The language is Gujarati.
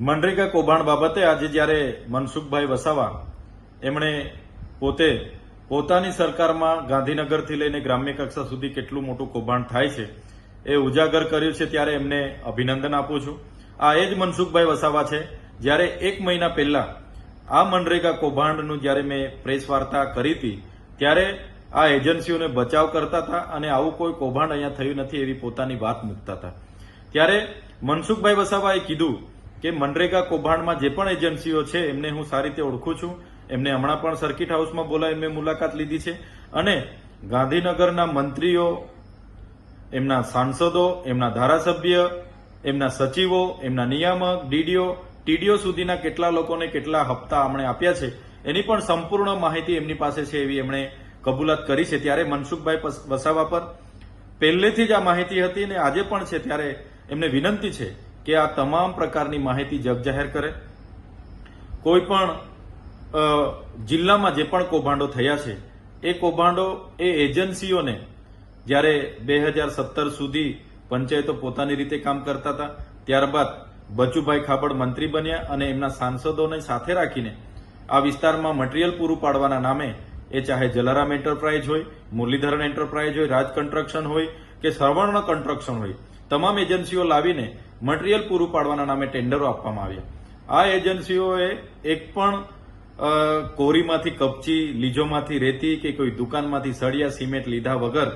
મનરેગા કૌભાંડ બાબતે આજે જ્યારે મનસુખભાઈ વસાવા એમણે પોતાની સરકારમાં ગાંધીનગરથી લઈને ગ્રામ્ય કક્ષા સુધી કેટલું મોટું કૌભાંડ થાય છે એ ઉજાગર કર્યું છે, ત્યારે એમને અભિનંદન આપું છું. આ એ જ મનસુખભાઈ વસાવા છે જ્યારે 1 મહિના પહેલા આ મનરેગા કૌભાંડનું જ્યારે મેં પ્રેસ વાર્તા કરી હતી ત્યારે આ એજન્સીઓને બચાવ કરતા હતા અને આવું કોઈ કૌભાંડ અહીંયા થયું નથી એવી પોતાની વાત મૂકતા હતા. ત્યારે મનસુખભાઈ વસાવાએ કીધું કે મનરેગા કૌભાંડમાં જે પણ એજન્સીઓ છે એમને હું સારી રીતે ઓળખું છું. એમને હમણાં પણ સર્કિટ હાઉસમાં બોલાવી મેં મુલાકાત લીધી છે અને ગાંધીનગરના મંત્રીઓ, એમના સાંસદો, એમના ધારાસભ્ય, એમના સચિવો, એમના નિયામક, ડીડીઓ, ટીડીઓ સુધીના કેટલા લોકોને કેટલા હપ્તા અમને આપ્યા છે એની પણ સંપૂર્ણ માહિતી એમની પાસે છે એવી એમણે કબૂલાત કરી છે. ત્યારે મનસુખભાઈ વસાવા પર પહેલેથી જ આ માહિતી હતી અને આજે પણ છે. ત્યારે એમને વિનંતી છે કે આ તમામ પ્રકારની માહિતી જગજાહેર કરે. કોઈ પણ જિલ્લામાં જે પણ કૌભાંડો થયા છે એ કૌભાંડો એ એજન્સીઓને જ્યારે 2017 સુધી પંચાયતો પોતાની રીતે કામ કરતા હતા, ત્યારબાદ બચુભાઈ ખાબડ મંત્રી બન્યા અને એમના સાંસદોને સાથે રાખીને આ વિસ્તારમાં મટીરીયલ પૂરું પાડવાના નામે એ ચાહે જલારામ એન્ટરપ્રાઇઝ હોય, મુરલીધરન એન્ટરપ્રાઇઝ હોય, રાજ કન્સ્ટ્રક્શન હોય કે સવર્ણ કન્સ્ટ્રક્શન હોય, તમામ એજન્સીઓ લાવીને મટીરીયલ પૂરું પાડવાના નામે ટેન્ડરો આપવામાં આવ્યા. આ એજન્સીઓએ એક પણ કોરીમાંથી કપચી, લીજોમાંથી રેતી કે કોઈ દુકાનમાંથી સળિયા સિમેન્ટ લીધા વગર